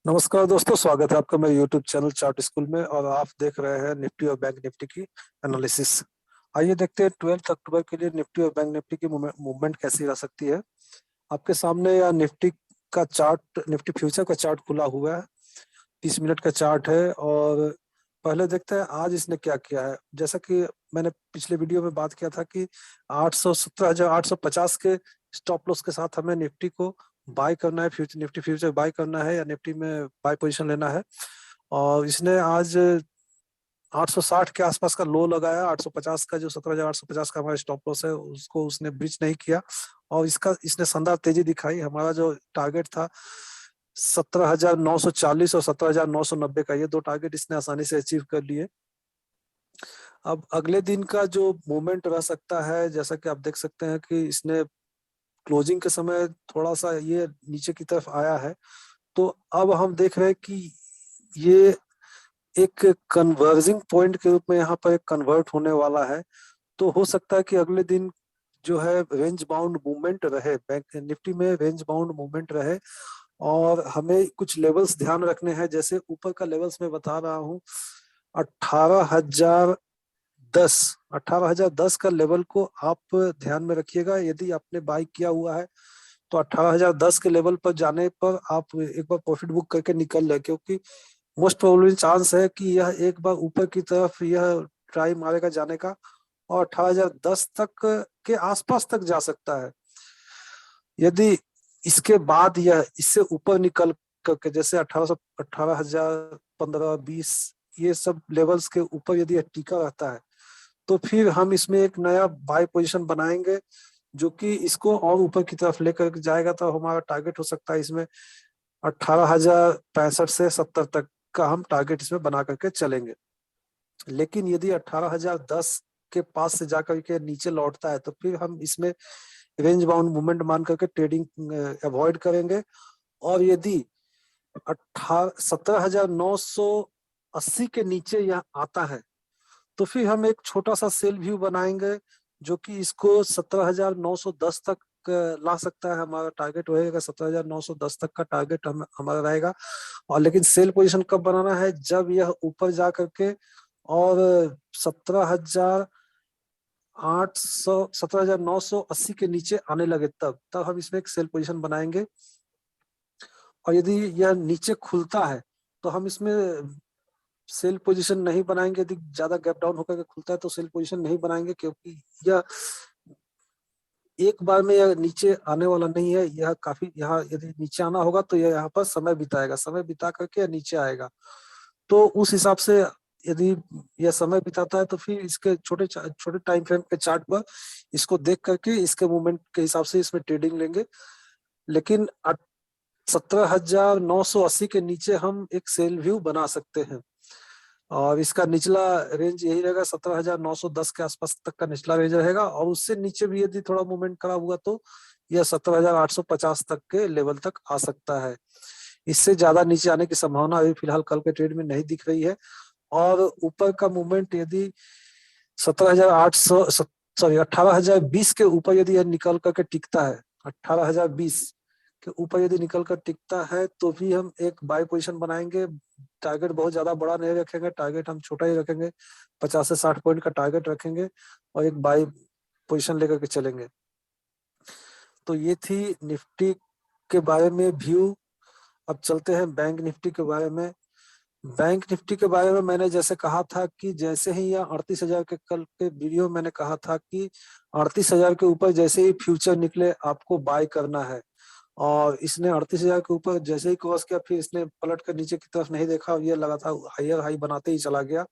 नमस्कार दोस्तों, स्वागत है आपका मेरे यूट्यूब चैनल चार्ट स्कूल में। और आप देख रहे हैं निफ्टी और बैंक निफ्टी की एनालिसिस। आइए देखते हैं 12 अक्टूबर के लिए निफ्टी और बैंक निफ्टी की मूवमेंट कैसी रह सकती है। आपके सामने यह निफ्टी का चार्ट, निफ्टी फ्यूचर का चार्ट खुला हुआ है। 30 मिनट का चार्ट है और पहले देखते हैं आज इसने क्या किया है। जैसा कि मैंने पिछले वीडियो में बात किया था कि 817,850 के स्टॉप लॉस के साथ हमें निफ्टी को बाय करना है, फ्यूचर निफ्टी फ्यूचर बाय करना है या निफ्टी में बाय पोजीशन लेना है। और इसने आज 860 के आसपास का लो लगाया। 850 का जो 17,850 का हमारा स्टॉप लॉस है उसको उसने ब्रीच नहीं किया और इसका इसने शानदार तेजी दिखाई। हमारा जो टारगेट था 17,940 और 17,990 का, ये दो टारगेट इसने आसानी से अचीव कर लिए। अब अगले दिन का जो मूवमेंट रह सकता है, जैसा कि आप देख सकते हैं कि इसने क्लोजिंग के समय थोड़ा सा ये नीचे की तरफ आया है। तो अब हम देख रहे हैं कि ये एक कन्वर्जिंग पॉइंट के रूप में यहाँ पर कन्वर्ट होने वाला है। तो हो सकता है कि अगले दिन जो है रेंज बाउंड मूवमेंट रहे, बैंक निफ्टी में रेंज बाउंड मूवमेंट रहे। और हमें कुछ लेवल्स ध्यान रखने हैं। जैसे ऊपर का लेवल्स मैं बता रहा हूँ, 18,010 18,010 का लेवल को आप ध्यान में रखिएगा। यदि आपने बाय किया हुआ है तो 18,010 के लेवल पर जाने पर आप एक बार प्रॉफिट बुक करके निकल लें, क्योंकि मोस्ट प्रोबेबली चांस है कि यह एक बार ऊपर की तरफ यह ट्राई मारेगा जाने का और 18,010 तक के आसपास तक जा सकता है। यदि इसके बाद यह इससे ऊपर निकल करके जैसे 18,000, 15, 20 ये सब लेवल्स के ऊपर यदि यह टिका रहता है तो फिर हम इसमें एक नया बाय पोजीशन बनाएंगे जो कि इसको और ऊपर की तरफ लेकर जाएगा। तो हमारा टारगेट हो सकता है इसमें 18,065 से 70 तक का हम टारगेट इसमें बना करके चलेंगे। लेकिन यदि 18,010 के पास से जाकर के नीचे लौटता है तो फिर हम इसमें रेंज बाउंड मूवमेंट मान करके ट्रेडिंग अवॉइड करेंगे। और यदि 17,980 के नीचे यह आता है तो फिर हम एक छोटा सा सेल व्यू बनाएंगे जो कि इसको 17,910 तक ला सकता है। हमारा टारगेट रहेगा 17,910 तक का टारगेट हमारा रहेगा। और लेकिन सेल पोजीशन कब बनाना है, जब यह ऊपर जा करके और 17,980 के नीचे आने लगे तब तब हम इसमें एक सेल पोजीशन बनाएंगे। और यदि यह नीचे खुलता है तो हम इसमें सेल पोजीशन नहीं बनाएंगे। यदि ज्यादा गैप डाउन होकर के खुलता है तो सेल पोजीशन नहीं बनाएंगे, क्योंकि यह एक बार में यह नीचे आने वाला नहीं है। यह काफी यहाँ यदि नीचे आना होगा तो यह यहाँ पर समय बिताएगा, समय बिता करके यह नीचे आएगा। तो उस हिसाब से यदि यह समय बिताता है तो फिर इसके छोटे छोटे टाइम फ्रेम के चार्ट पर इसको देख करके इसके मूवमेंट के हिसाब से इसमें ट्रेडिंग लेंगे। लेकिन 17,980 के नीचे हम एक सेल व्यू बना सकते हैं और इसका निचला रेंज यही रहेगा, 17,910 के आसपास तक का निचला रेंज रहेगा। और उससे नीचे भी यदि थोड़ा मूवमेंट खराब हुआ तो यह 17,850 तक के लेवल तक आ सकता है। इससे ज्यादा नीचे आने की संभावना अभी फिलहाल कल के ट्रेड में नहीं दिख रही है। और ऊपर का मूवमेंट यदि 17,800 सॉरी 18,020 के ऊपर यदि यह निकल करके टिकता है, 18,020 के ऊपर यदि निकल कर टिकता है तो भी हम एक बाय पोजीशन बनाएंगे। टारगेट बहुत ज्यादा बड़ा नहीं रखेंगे, टारगेट हम छोटा ही रखेंगे, 50 से 60 पॉइंट का टारगेट रखेंगे और एक बाय पोजीशन लेकर के चलेंगे। तो ये थी निफ्टी के बारे में व्यू। अब चलते हैं बैंक निफ्टी के बारे में। बैंक निफ्टी के बारे में मैंने जैसे कहा था कि जैसे ही यह 38,000 के कल के वीडियो मैंने कहा था कि 38,000 के ऊपर जैसे ही फ्यूचर निकले आपको बाय करना है। और इसने 38,000 के ऊपर जैसे ही क्रॉस किया फिर इसने पलट कर नीचे की तरफ नहीं देखा और ये लगा था हायर हाई बनाते ही चला गया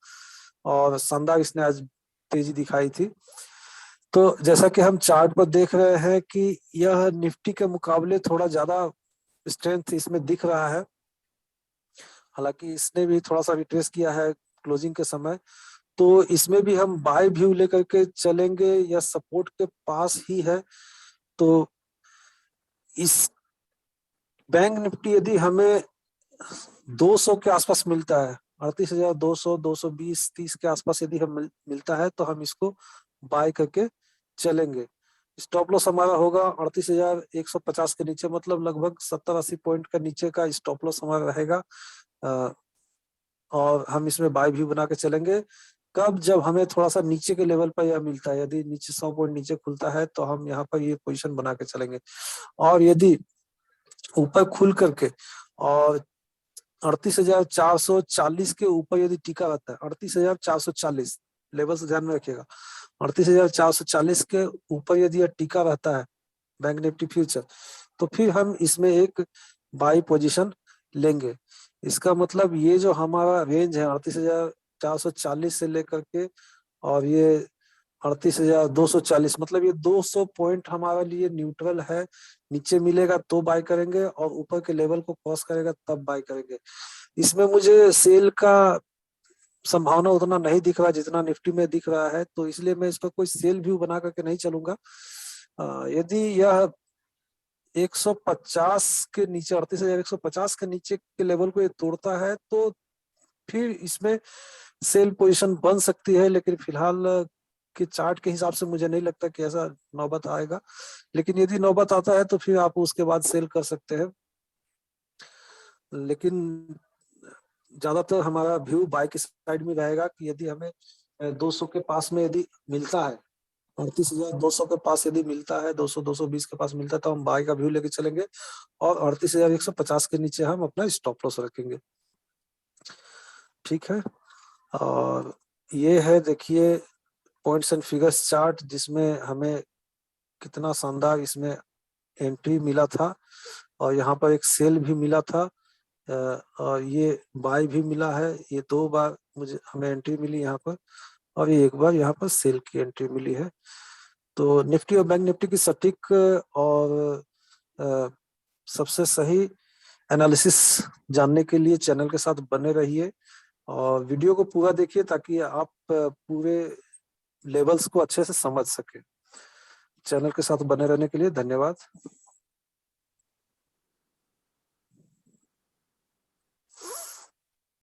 और शानदार इसने आज तेजी दिखाई थी। तो जैसा कि हम चार्ट पर देख रहे हैं कि यह निफ्टी के मुकाबले थोड़ा ज्यादा स्ट्रेंथ इसमें दिख रहा है। हालांकि इसने भी थोड़ा सा रिट्रेस किया है क्लोजिंग के समय। तो इसमें भी हम बाय व्यू लेकर के चलेंगे या सपोर्ट के पास ही है। तो इस बैंक निफ्टी यदि हमें 200 के आसपास मिलता है, 38,200, 220, 30 के आसपास यदि हम मिलता है तो हम इसको बाय करके चलेंगे। स्टॉप लॉस हमारा होगा 38,150 के नीचे, मतलब लगभग 70-80 पॉइंट का नीचे का स्टॉप लॉस हमारा रहेगा। और हम इसमें बाय भी बना के चलेंगे। कब? जब हमें थोड़ा सा नीचे के लेवल पर यह मिलता है, यदि नीचे 100 पॉइंट नीचे खुलता है तो हम यहाँ पर ये पोजीशन बना के चलेंगे। और यदि ऊपर खुल करके और 38,440 के ऊपर यदि टिका रहता है, 38,440 लेवल से ध्यान में रखिएगा, 38,440 के ऊपर यदि यह टिका रहता है बैंक निफ्टी फ्यूचर, तो फिर हम इसमें एक बाई पोजीशन लेंगे। इसका मतलब ये जो हमारा रेंज है 38,440 से लेकर के और ये 38,240, मतलब ये 200 पॉइंट हमारे लिए न्यूट्रल है। नीचे मिलेगा तो बाय करेंगे और ऊपर के लेवल को क्रॉस करेगा तब बाय करेंगे। इसमें मुझे सेल का संभावना उतना नहीं दिख रहा जितना निफ्टी में दिख रहा है, तो इसलिए मैं इस पर कोई सेल व्यू बना करके नहीं चलूंगा। यदि यह 150 के नीचे, 38,150 के नीचे के लेवल को ये तोड़ता है तो फिर इसमें सेल पोजीशन बन सकती है, लेकिन फिलहाल के चार्ट के हिसाब से मुझे नहीं लगता कि ऐसा नौबत आएगा। लेकिन यदि नौबत आता है तो फिर आप उसके बाद सेल कर सकते हैं। लेकिन ज्यादातर हमारा व्यू बाय की साइड में रहेगा कि यदि हमें 200 के पास में यदि मिलता है, 38,200 के पास यदि मिलता है, 200 220 के पास मिलता है, तो हम बाय का व्यू लेके चलेंगे और 38,150 के नीचे हम अपना स्टॉप लॉस रखेंगे। ठीक है। और ये है, देखिए, पॉइंट्स एंड फिगर्स चार्ट, जिसमें हमें कितना शानदार इसमें एंट्री मिला था और यहाँ पर एक सेल भी मिला था और ये बाय भी मिला है। ये 2 बार हमें एंट्री मिली यहाँ पर और ये 1 बार यहाँ पर सेल की एंट्री मिली है। तो निफ्टी और बैंक निफ्टी की सटीक और सबसे सही एनालिसिस जानने के लिए चैनल के साथ बने रहिए और वीडियो को पूरा देखिए ताकि आप पूरे लेवल्स को अच्छे से समझ सके। चैनल के साथ बने रहने के लिए धन्यवाद।